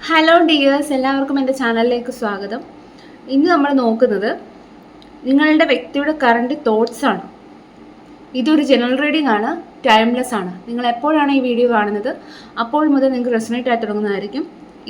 Hello dears, എല്ലാവർക്കും എൻ്റെ ചാനലിലേക്ക് സ്വാഗതം. ഇന്ന് നമ്മൾ നോക്കുന്നത് നിങ്ങളുടെ വ്യക്തിയുടെ കറണ്ട് തോട്ട്സ് ആണ്. ഇതൊരു ജനറൽ റീഡിംഗ് ആണ്, ടൈംലെസ് ആണ്. നിങ്ങൾ എപ്പോഴാണ് ഈ വീഡിയോ കാണുന്നത് അപ്പോൾ മുതൽ നിങ്ങൾക്ക് റെസണേറ്റ് ആയി തുടങ്ങുന്നതായിരിക്കും.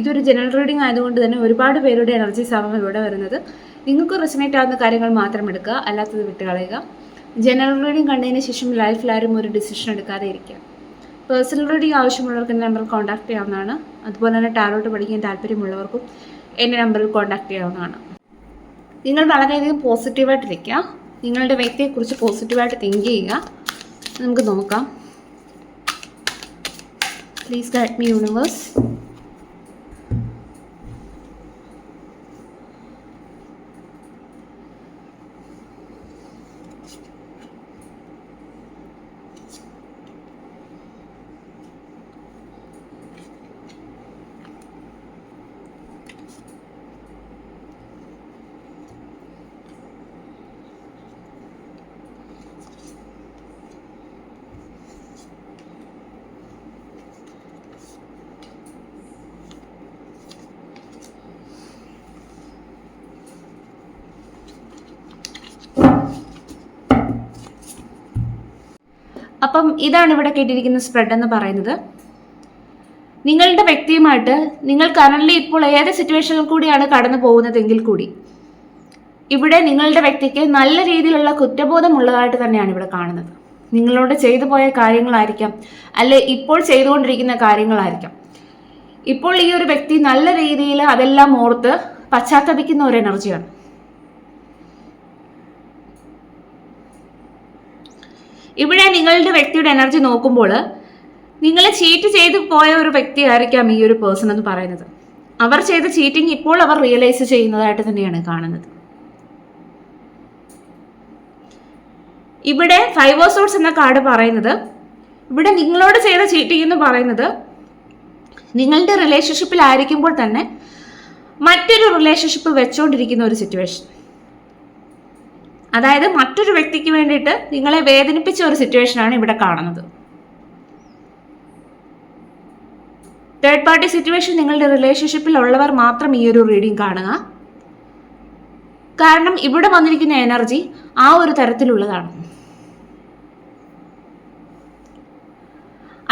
ഇതൊരു ജനറൽ റീഡിംഗ് ആയതുകൊണ്ട് തന്നെ ഒരുപാട് പേരുടെ എനർജീസ് ആവാം ഇവിടെ വരുന്നത്. നിങ്ങൾക്ക് റെസണേറ്റ് ആവുന്ന കാര്യങ്ങൾ മാത്രം എടുക്കുക, അല്ലാത്തത് വിട്ടുകളയുക. ജനറൽ റീഡിംഗ് കണ്ടതിന് ശേഷം ലൈഫിൽ ആരും ഒരു ഡിസിഷൻ എടുക്കാതെ ഇരിക്കുക. പേഴ്സണൽ റീഡിംഗ് ആവശ്യമുള്ളവർക്ക് എൻ്റെ നമ്പറിൽ കോൺടാക്ട് ചെയ്യാവുന്നതാണ്. അതുപോലെ തന്നെ ടാരോട്ട് പഠിക്കാൻ താല്പര്യമുള്ളവർക്കും എൻ്റെ നമ്പറിൽ കോൺടാക്ട് ചെയ്യാവുന്നതാണ്. നിങ്ങൾ വളരെയധികം പോസിറ്റീവായിട്ടിരിക്കുക. നിങ്ങളുടെ വ്യക്തിയെക്കുറിച്ച് പോസിറ്റീവായിട്ട് തിങ്ക് ചെയ്യുക. നമുക്ക് നോക്കാം. Please guide me universe. അപ്പം ഇതാണ് ഇവിടെ കേട്ടിരിക്കുന്ന സ്പ്രെഡ് എന്ന് പറയുന്നത്. നിങ്ങളുടെ വ്യക്തിയുമായിട്ട് നിങ്ങൾ കറന്റ് ഇപ്പോൾ ഏത് സിറ്റുവേഷനിൽ കൂടിയാണ് കടന്നു പോകുന്നതെങ്കിൽ കൂടി ഇവിടെ നിങ്ങളുടെ വ്യക്തിക്ക് നല്ല രീതിയിലുള്ള കുറ്റബോധമുള്ളതായിട്ട് തന്നെയാണ് ഇവിടെ കാണുന്നത്. നിങ്ങളോട് ചെയ്തു പോയ കാര്യങ്ങളായിരിക്കാം, അല്ലെ ഇപ്പോൾ ചെയ്തുകൊണ്ടിരിക്കുന്ന കാര്യങ്ങളായിരിക്കാം. ഇപ്പോൾ ഈ ഒരു വ്യക്തി നല്ല രീതിയിൽ അതെല്ലാം ഓർത്ത് പശ്ചാത്തപിക്കുന്ന ഒരു എനർജിയാണ്. ഇവിടെ നിങ്ങളുടെ വ്യക്തിയുടെ എനർജി നോക്കുമ്പോൾ നിങ്ങളെ ചീറ്റ് ചെയ്തു പോയ ഒരു വ്യക്തി ആയിരിക്കാം ഈ ഒരു പേഴ്സൺ എന്ന് പറയുന്നത്. അവർ ചെയ്ത ചീറ്റിംഗ് ഇപ്പോൾ അവർ റിയലൈസ് ചെയ്യുന്നതായിട്ട് തന്നെയാണ് കാണുന്നത്. ഇവിടെ 5 ഓഫ് സോർഡ്സ് എന്ന കാർഡ് പറയുന്നത്, ഇവിടെ നിങ്ങളോട് ചെയ്ത ചീറ്റിംഗ് എന്ന് പറയുന്നത് നിങ്ങളുടെ റിലേഷൻഷിപ്പിൽ ആയിരിക്കുമ്പോൾ തന്നെ മറ്റൊരു റിലേഷൻഷിപ്പ് വെച്ചുകൊണ്ടിരിക്കുന്ന ഒരു സിറ്റുവേഷൻ. അതായത് മറ്റൊരു വ്യക്തിക്ക് വേണ്ടിയിട്ട് നിങ്ങളെ വേദനിപ്പിച്ച ഒരു സിറ്റുവേഷനാണ് ഇവിടെ കാണുന്നത്. തേർഡ് പാർട്ടി സിറ്റുവേഷൻ നിങ്ങളുടെ റിലേഷൻഷിപ്പിൽ ഉള്ളവർ മാത്രം ഈ ഒരു റീഡിംഗ് കാണുക. കാരണം ഇവിടെ വന്നിരിക്കുന്ന എനർജി ആ ഒരു തരത്തിലുള്ളതാണ്.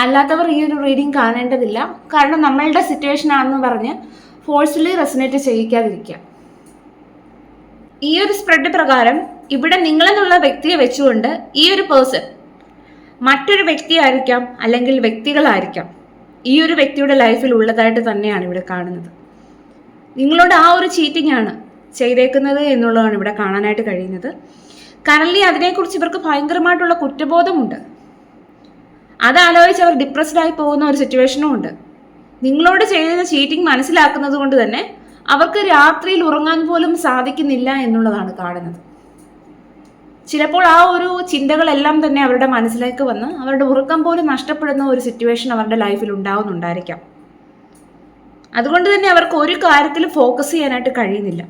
അല്ലാത്തവർ ഈ ഒരു റീഡിംഗ് കാണേണ്ടതില്ല. കാരണം നമ്മളുടെ സിറ്റുവേഷൻ ആണെന്ന് പറഞ്ഞ് ഫോഴ്സ്ഫുള്ളി റെസനേറ്റ് ചെയ്യിക്കാതിരിക്കുക. ഈ ഒരു സ്പ്രെഡ് പ്രകാരം ഇവിടെ നിങ്ങളെന്നുള്ള വ്യക്തിയെ വെച്ചുകൊണ്ട് ഈ ഒരു പേഴ്സൺ മറ്റൊരു വ്യക്തിയായിരിക്കാം, അല്ലെങ്കിൽ വ്യക്തികളായിരിക്കാം ഈ ഒരു വ്യക്തിയുടെ ലൈഫിൽ ഉള്ളതായിട്ട് തന്നെയാണ് ഇവിടെ കാണുന്നത്. നിങ്ങളോട് ആ ഒരു ചീറ്റിംഗ് ആണ് ചെയ്തേക്കുന്നത് എന്നുള്ളതാണ് ഇവിടെ കാണാനായിട്ട് കഴിയുന്നത്. കറൻലി അതിനെക്കുറിച്ച് ഇവർക്ക് ഭയങ്കരമായിട്ടുള്ള കുറ്റബോധമുണ്ട്. അതാലോചിച്ച് അവർ ഡിപ്രസ്ഡ് ആയി പോകുന്ന ഒരു സിറ്റുവേഷനും ഉണ്ട്. നിങ്ങളോട് ചെയ്ത ചീറ്റിംഗ് മനസ്സിലാക്കുന്നത് കൊണ്ട് തന്നെ അവർക്ക് രാത്രിയിൽ ഉറങ്ങാൻ പോലും സാധിക്കുന്നില്ല എന്നുള്ളതാണ് കാണുന്നത്. ചിലപ്പോൾ ആ ഒരു ചിന്തകളെല്ലാം തന്നെ അവരുടെ മനസ്സിലേക്ക് വന്ന് അവരുടെ ഉറക്കം പോലും നഷ്ടപ്പെടുന്ന ഒരു സിറ്റുവേഷൻ അവരുടെ ലൈഫിൽ ഉണ്ടാവുന്നുണ്ടായിരിക്കാം. അതുകൊണ്ട് തന്നെ അവർക്ക് ഒരു കാര്യത്തിലും ഫോക്കസ് ചെയ്യാനായിട്ട് കഴിയുന്നില്ല.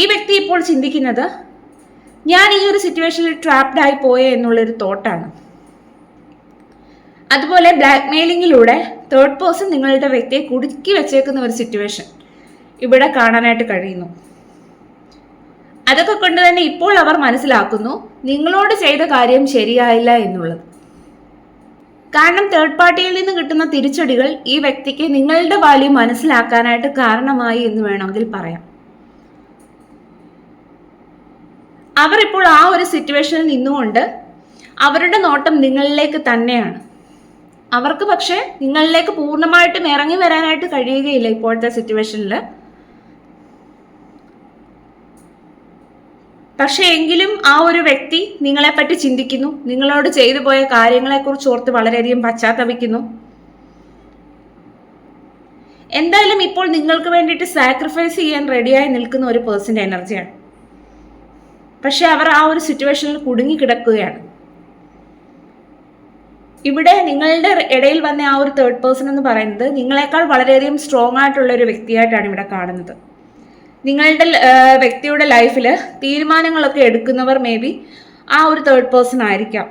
ഈ വ്യക്തി ഇപ്പോൾ ചിന്തിക്കുന്നത്, ഞാൻ ഈ ഒരു സിറ്റുവേഷനിൽ ട്രാപ്ഡ് ആയി പോയേ എന്നുള്ളൊരു തോട്ടാണ്. അതുപോലെ ബ്ലാക്ക് മെയിലിങ്ങിലൂടെ തേർഡ് പേഴ്സൺ നിങ്ങളുടെ വ്യക്തിയെ കുടുക്കി വെച്ചേക്കുന്ന ഒരു സിറ്റുവേഷൻ ഇവിടെ കാണാനായിട്ട് കഴിയുന്നു. അതൊക്കെ കൊണ്ട് തന്നെ ഇപ്പോൾ അവർ മനസ്സിലാക്കുന്നു നിങ്ങളോട് ചെയ്ത കാര്യം ശരിയായില്ല എന്നുള്ളത്. കാരണം തേർഡ് പാർട്ടിയിൽ നിന്ന് കിട്ടുന്ന തിരിച്ചടികൾ ഈ വ്യക്തിക്ക് നിങ്ങളുടെ വാല്യൂ മനസ്സിലാക്കാനായിട്ട് കാരണമായി എന്ന് വേണമെങ്കിൽ പറയാം. അവർ ഇപ്പോൾ ആ ഒരു സിറ്റുവേഷനിൽ നിന്നുകൊണ്ട് അവരുടെ നോട്ടം നിങ്ങളിലേക്ക് തന്നെയാണ്. അവർക്ക് പക്ഷെ നിങ്ങളിലേക്ക് പൂർണ്ണമായിട്ടും ഇറങ്ങി വരാനായിട്ട് കഴിയുകയില്ല ഇപ്പോഴത്തെ സിറ്റുവേഷനിൽ. പക്ഷെ എങ്കിലും ആ ഒരു വ്യക്തി നിങ്ങളെപ്പറ്റി ചിന്തിക്കുന്നു, നിങ്ങളോട് ചെയ്തു പോയ കാര്യങ്ങളെക്കുറിച്ച് ഓർത്ത് വളരെയധികം പശ്ചാത്തപിക്കുന്നു. എന്തായാലും ഇപ്പോൾ നിങ്ങൾക്ക് വേണ്ടിയിട്ട് സാക്രിഫൈസ് ചെയ്യാൻ റെഡിയായി നിൽക്കുന്ന ഒരു പേഴ്സന്റെ എനർജിയാണ്. പക്ഷെ അവർ ആ ഒരു സിറ്റുവേഷനിൽ കുടുങ്ങിക്കിടക്കുകയാണ്. ഇവിടെ നിങ്ങളുടെ ഇടയിൽ വന്ന ആ ഒരു തേർഡ് പേഴ്സൺ എന്ന് പറയുന്നത് നിങ്ങളെക്കാൾ വളരെയധികം സ്ട്രോങ് ആയിട്ടുള്ള ഒരു വ്യക്തിയായിട്ടാണ് ഇവിടെ കാണുന്നത്. നിങ്ങളുടെ വ്യക്തിയുടെ ലൈഫിൽ തീരുമാനങ്ങളൊക്കെ എടുക്കുന്നവർ മേ ബി ആ ഒരു തേർഡ് പേഴ്സൺ ആയിരിക്കാം.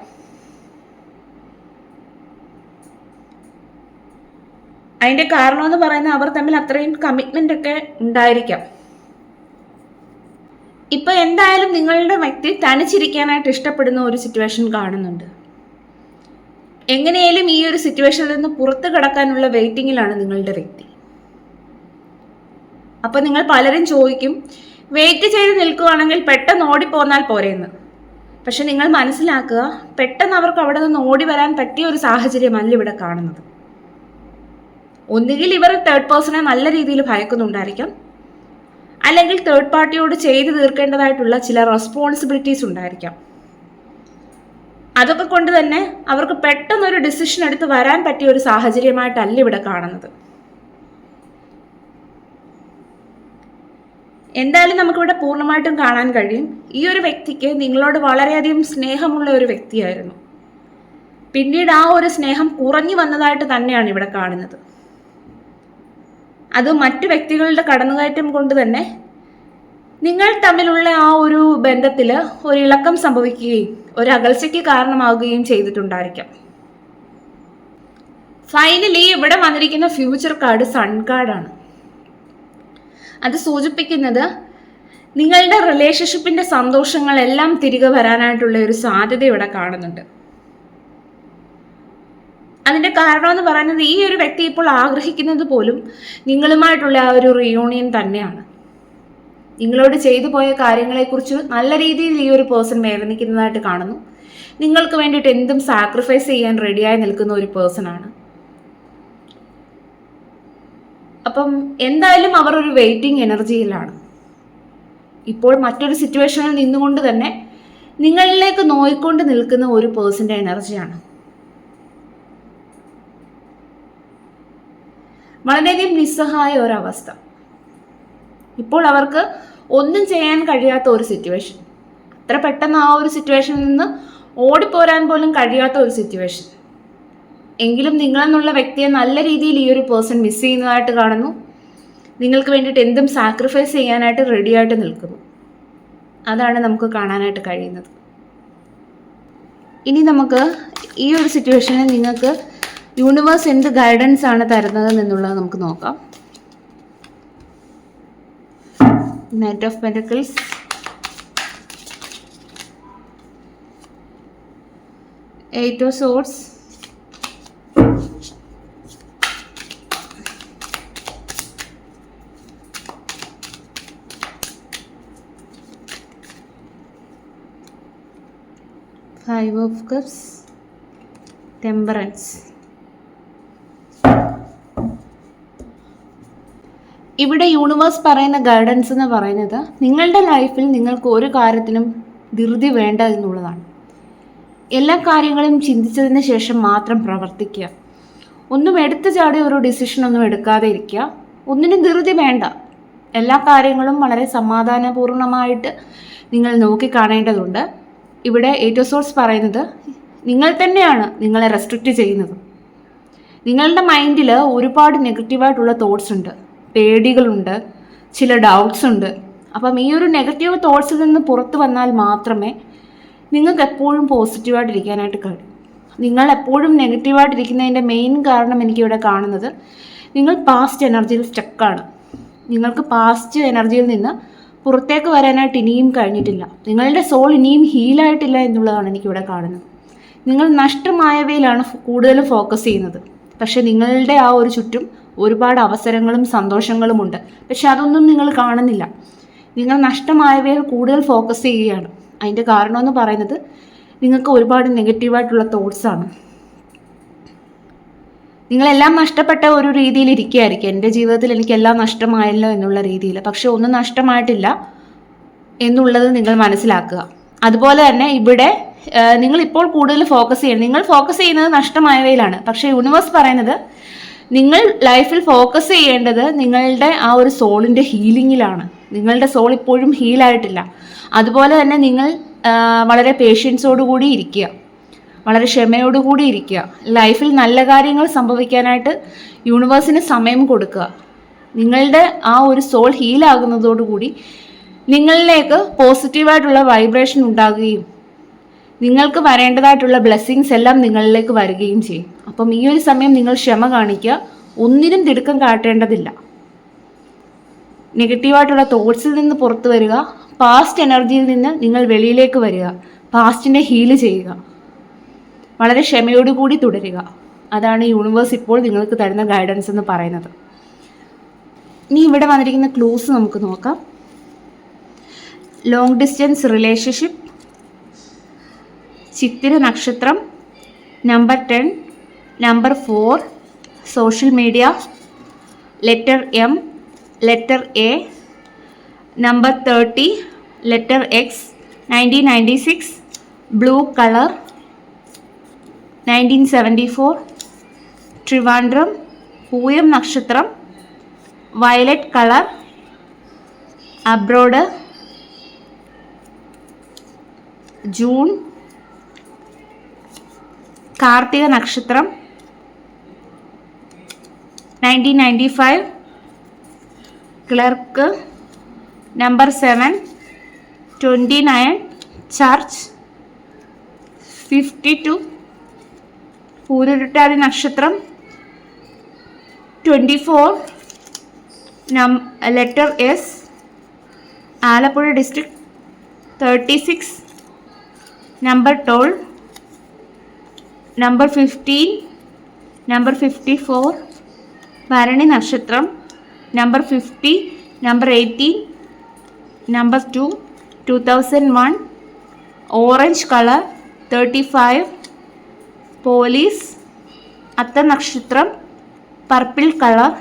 അതിന്റെ കാരണം എന്ന് പറയുന്നത് അവർ തമ്മിൽ അത്രയും കമ്മിറ്റ്മെന്റ് ഒക്കെ ഉണ്ടായിരിക്കാം. ഇപ്പൊ എന്തായാലും നിങ്ങളുടെ വ്യക്തി തനിച്ചിരിക്കാനായിട്ട് ഇഷ്ടപ്പെടുന്ന ഒരു സിറ്റുവേഷൻ കാണുന്നുണ്ട്. എങ്ങനെയാലും ഈ ഒരു സിറ്റുവേഷനിൽ നിന്ന് പുറത്തു കടക്കാനുള്ള വെയിറ്റിംഗിലാണ് നിങ്ങളുടെ വ്യക്തി. അപ്പൊ നിങ്ങൾ പലരും ചോദിക്കും, വെയിറ്റ് ചെയ്ത് നിൽക്കുകയാണെങ്കിൽ പെട്ടെന്ന് ഓടിപ്പോന്നാൽ പോരെയെന്ന്. പക്ഷെ നിങ്ങൾ മനസ്സിലാക്കുക, പെട്ടെന്ന് അവർക്ക് അവിടെ നിന്ന് ഓടി വരാൻ പറ്റിയ ഒരു സാഹചര്യമല്ല ഇവിടെ കാണുന്നത്. ഒന്നുകിൽ ഇവർ തേർഡ് പേഴ്സണെ നല്ല രീതിയിൽ ഭയക്കുന്നുണ്ടായിരിക്കാം, അല്ലെങ്കിൽ തേർഡ് പാർട്ടിയോട് ചെയ്തു തീർക്കേണ്ടതായിട്ടുള്ള ചില റെസ്പോൺസിബിലിറ്റീസ് ഉണ്ടായിരിക്കാം. അതൊക്കെ കൊണ്ട് തന്നെ അവർക്ക് പെട്ടെന്നൊരു ഡിസിഷൻ എടുത്ത് വരാൻ പറ്റിയ ഒരു സാഹചര്യമായിട്ടല്ല ഇവിടെ കാണുന്നത്. എന്തായാലും നമുക്കിവിടെ പൂർണ്ണമായിട്ടും കാണാൻ കഴിയും, ഈ ഒരു വ്യക്തിക്ക് നിങ്ങളോട് വളരെയധികം സ്നേഹമുള്ള ഒരു വ്യക്തിയായിരുന്നു. പിന്നീട് ആ ഒരു സ്നേഹം കുറഞ്ഞു വന്നതായിട്ട് തന്നെയാണ് ഇവിടെ കാണുന്നത്. അത് മറ്റു വ്യക്തികളുടെ കടന്നുകയറ്റം കൊണ്ട് തന്നെ നിങ്ങൾ തമ്മിലുള്ള ആ ഒരു ബന്ധത്തിൽ ഒരു ഇളക്കം സംഭവിക്കുകയും ഒരു അകൽച്ചയ്ക്ക് കാരണമാവുകയും ചെയ്തിട്ടുണ്ടായിരിക്കാം. ഫൈനലി ഇവിടെ വന്നിരിക്കുന്ന ഫ്യൂച്ചർ കാർഡ് സൺ കാർഡാണ്. അത് സൂചിപ്പിക്കുന്നത് നിങ്ങളുടെ റിലേഷൻഷിപ്പിന്റെ സന്തോഷങ്ങളെല്ലാം തിരികെ വരാനായിട്ടുള്ള ഒരു സാധ്യത ഇവിടെ കാണുന്നുണ്ട്. അതിന്റെ കാരണം എന്ന് പറയുന്നത് ഈ ഒരു വ്യക്തി ഇപ്പോൾ ആഗ്രഹിക്കുന്നത് പോലും നിങ്ങളുമായിട്ടുള്ള ആ ഒരു റിയൂണിയൻ തന്നെയാണ്. നിങ്ങളോട് ചെയ്തു പോയ കാര്യങ്ങളെക്കുറിച്ച് നല്ല രീതിയിൽ ഈ ഒരു പേഴ്സൺ വേദനിക്കുന്നതായിട്ട് കാണുന്നു. നിങ്ങൾക്ക് വേണ്ടിയിട്ട് എന്തും സാക്രിഫൈസ് ചെയ്യാൻ റെഡിയായി നിൽക്കുന്ന ഒരു പേഴ്സൺ ആണ്. അപ്പം എന്തായാലും അവർ ഒരു വെയിറ്റിംഗ് എനർജിയിലാണ്. ഇപ്പോൾ മറ്റൊരു സിറ്റുവേഷനിൽ നിന്നുകൊണ്ട് തന്നെ നിങ്ങളിലേക്ക് നോയിക്കൊണ്ട് നിൽക്കുന്ന ഒരു പേഴ്സന്റെ എനർജിയാണ്. വളരെയധികം നിസ്സഹായ ഒരവസ്ഥ. ഇപ്പോൾ അവർക്ക് ഒന്നും ചെയ്യാൻ കഴിയാത്ത ഒരു സിറ്റുവേഷൻ, അത്ര പെട്ടെന്ന് ആ ഒരു സിറ്റുവേഷനിൽ നിന്ന് ഓടിപ്പോരാൻ പോലും കഴിയാത്ത ഒരു സിറ്റുവേഷൻ. എങ്കിലും നിങ്ങളെന്നുള്ള വ്യക്തിയെ നല്ല രീതിയിൽ ഈ ഒരു പേഴ്സൺ മിസ് ചെയ്യുന്നതായിട്ട് കാണുന്നു. നിങ്ങൾക്ക് വേണ്ടിയിട്ട് എന്തും സാക്രിഫൈസ് ചെയ്യാനായിട്ട് റെഡിയായിട്ട് നിൽക്കുന്നു. അതാണ് നമുക്ക് കാണാനായിട്ട് കഴിയുന്നത്. ഇനി നമുക്ക് ഈ ഒരു സിറ്റുവേഷനിൽ നിങ്ങൾക്ക് യൂണിവേഴ്സ് എന്ത് ഗൈഡൻസ് ആണ് തരുന്നത് എന്നുള്ളത് നമുക്ക് നോക്കാം. Knight of pentacles, eight of swords, five of cups, temperance. ഇവിടെ യൂണിവേഴ്സ് പറയുന്ന ഗൈഡൻസ് എന്ന് പറയുന്നത് നിങ്ങളുടെ ലൈഫിൽ നിങ്ങൾക്ക് ഒരു കാര്യത്തിനും ധൃതി വേണ്ട എന്നുള്ളതാണ്. എല്ലാ കാര്യങ്ങളും ചിന്തിച്ചതിന് ശേഷം മാത്രം പ്രവർത്തിക്കുക. ഒന്നും എടുത്തു ചാടി ഒരു ഡിസിഷനൊന്നും എടുക്കാതെ ഇരിക്കുക. ഒന്നിനും ധൃതി വേണ്ട. എല്ലാ കാര്യങ്ങളും വളരെ സമാധാനപൂർണ്ണമായിട്ട് നിങ്ങൾ നോക്കിക്കാണേണ്ടതുണ്ട്. ഇവിടെ എയ്റ്റ് ഓഫ് സോർഡ്സ് പറയുന്നത് നിങ്ങൾ തന്നെയാണ് നിങ്ങളെ റെസ്ട്രിക്റ്റ് ചെയ്യുന്നത്. നിങ്ങളുടെ മൈൻഡിൽ ഒരുപാട് നെഗറ്റീവായിട്ടുള്ള തോട്ട്സ് ഉണ്ട്, പേടികളുണ്ട്, ചില ഡൗട്ട്സ് ഉണ്ട്. അപ്പം ഈ ഒരു നെഗറ്റീവ് തോട്ട്സിൽ നിന്ന് പുറത്തു വന്നാൽ മാത്രമേ നിങ്ങൾക്ക് എപ്പോഴും പോസിറ്റീവായിട്ടിരിക്കാനായിട്ട് കഴിയും. നിങ്ങൾ എപ്പോഴും നെഗറ്റീവായിട്ടിരിക്കുന്നതിൻ്റെ മെയിൻ കാരണം എനിക്കിവിടെ കാണുന്നത് നിങ്ങൾ പാസ്റ്റ് എനർജിയിൽ സ്റ്റക്കാണ്. നിങ്ങൾക്ക് പാസ്റ്റ് എനർജിയിൽ നിന്ന് പുറത്തേക്ക് വരാനായിട്ട് ഇനിയും കഴിഞ്ഞിട്ടില്ല. നിങ്ങളുടെ സോൾ ഇനിയും ഹീലായിട്ടില്ല എന്നുള്ളതാണ് എനിക്കിവിടെ കാണുന്നത്. നിങ്ങൾ നഷ്ടമായവയിലാണ് കൂടുതലും ഫോക്കസ് ചെയ്യുന്നത്. പക്ഷെ നിങ്ങളുടെ ആ ഒരു ചുറ്റും ഒരുപാട് അവസരങ്ങളും സന്തോഷങ്ങളും ഉണ്ട്. പക്ഷെ അതൊന്നും നിങ്ങൾ കാണുന്നില്ല. നിങ്ങൾ നഷ്ടമായവയിൽ കൂടുതൽ ഫോക്കസ് ചെയ്യുകയാണ്. അതിൻ്റെ കാരണമെന്ന് പറയുന്നത് നിങ്ങൾക്ക് ഒരുപാട് നെഗറ്റീവായിട്ടുള്ള തോട്ട്സാണ്. നിങ്ങളെല്ലാം നഷ്ടപ്പെട്ട ഒരു രീതിയിൽ ഇരിക്കുകയായിരിക്കും. എൻ്റെ ജീവിതത്തിൽ എനിക്കെല്ലാം നഷ്ടമായല്ലോ എന്നുള്ള രീതിയിൽ. പക്ഷെ ഒന്നും നഷ്ടമായിട്ടില്ല എന്നുള്ളത് നിങ്ങൾ മനസ്സിലാക്കുക. അതുപോലെ തന്നെ ഇവിടെ നിങ്ങളിപ്പോൾ കൂടുതൽ ഫോക്കസ് ചെയ്യണം. നിങ്ങൾ ഫോക്കസ് ചെയ്യുന്നത് നഷ്ടമായവയിലാണ്. പക്ഷേ യൂണിവേഴ്സ് പറയുന്നത് നിങ്ങൾ ലൈഫിൽ ഫോക്കസ് ചെയ്യേണ്ടത് നിങ്ങളുടെ ആ ഒരു സോളിൻ്റെ ഹീലിങ്ങിലാണ്. നിങ്ങളുടെ സോൾ ഇപ്പോഴും ഹീലായിട്ടില്ല. അതുപോലെ തന്നെ നിങ്ങൾ വളരെ പേഷ്യൻസോടുകൂടി ഇരിക്കുക, വളരെ ക്ഷമയോടുകൂടി ഇരിക്കുക. ലൈഫിൽ നല്ല കാര്യങ്ങൾ സംഭവിക്കാനായിട്ട് യൂണിവേഴ്സിന് സമയം കൊടുക്കുക. നിങ്ങളുടെ ആ ഒരു സോൾ ഹീലാകുന്നതോടുകൂടി നിങ്ങളിലേക്ക് പോസിറ്റീവായിട്ടുള്ള വൈബ്രേഷൻ ഉണ്ടാകുകയും നിങ്ങൾക്ക് വരേണ്ടതായിട്ടുള്ള ബ്ലെസ്സിങ്സ് എല്ലാം നിങ്ങളിലേക്ക് വരികയും ചെയ്യും. അപ്പം ഈ ഒരു സമയം നിങ്ങൾ ക്ഷമ കാണിക്കുക, ഒന്നിനും തിടുക്കം കാട്ടേണ്ടതില്ല. നെഗറ്റീവായിട്ടുള്ള തോട്ട്സിൽ നിന്ന് പുറത്തു വരിക, പാസ്റ്റ് എനർജിയിൽ നിന്ന് നിങ്ങൾ വെളിയിലേക്ക് വരിക, പാസ്റ്റിനെ ഹീല് ചെയ്യുക, വളരെ ക്ഷമയോടുകൂടി തുടരുക. അതാണ് യൂണിവേഴ്സ് ഇപ്പോൾ നിങ്ങൾക്ക് തരുന്ന ഗൈഡൻസ് എന്ന് പറയുന്നത്. ഇനി ഇവിടെ വന്നിരിക്കുന്ന ക്ലൂസ് നമുക്ക് നോക്കാം. ലോങ് ഡിസ്റ്റൻസ് റിലേഷൻഷിപ്പ്, ചിത്തിര നക്ഷത്രം, number 10, number 4, social media, letter M, letter A, number 30, letter X, 1996, blue colour, 1974, Trivandrum, പൂയം നക്ഷത്രം, violet colour, abroad, June, Karthika നക്ഷത്രം, 1995, ക്ലർക്ക്, നമ്പർ 7, 29, ചർച്ച്, 52, പൂരുരുട്ടാതി നക്ഷത്രം, 24, letter S, Alappuzha district, 36, number 12, number 15, number 54, ഭരണി നക്ഷത്രം, number 50, number 18, number 2, 2001, orange colour, 35, police, അത്ത നക്ഷത്രം, purple colour,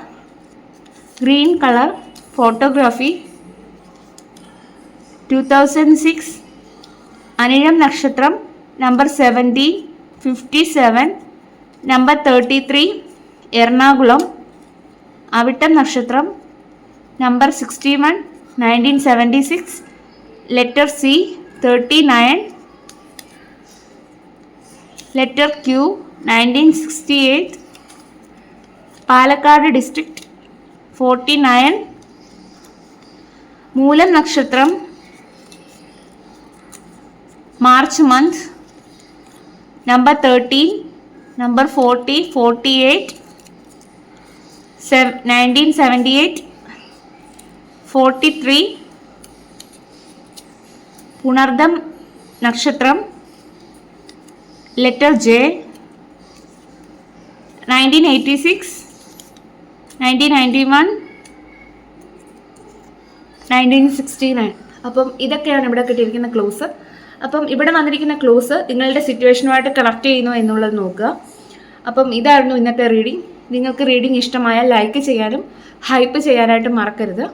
green colour, photography, 2006, അനിഴം നക്ഷത്രം, number 17, 57, number 33, Ernakulam, Avittam നക്ഷത്രം, number 61, 1976, letter C, 39, letter Q, 1968, Palakkad district, 49, മൂലം നക്ഷത്രം, March month, number 13, number 40, 48, 1978, 43, Punartham നക്ഷത്രം, letter J, 1986, 1991, 1969. അപ്പം ഇതൊക്കെയാണ് ഇവിടെ കിട്ടിയിരിക്കുന്ന ക്ലോസ്. അപ്പം ഇവിടെ വന്നിരിക്കുന്ന ക്ലോസ് നിങ്ങളുടെ സിറ്റുവേഷനുമായിട്ട് കണക്ട് ചെയ്യുന്നു എന്നുള്ളത് നോക്കുക. അപ്പം ഇതായിരുന്നു ഇന്നത്തെ റീഡിംഗ്. നിങ്ങൾക്ക് റീഡിംഗ് ഇഷ്ടമായാൽ ലൈക്ക് ചെയ്യാനും ഹൈപ്പ് ചെയ്യാനായിട്ട് മറക്കരുത്.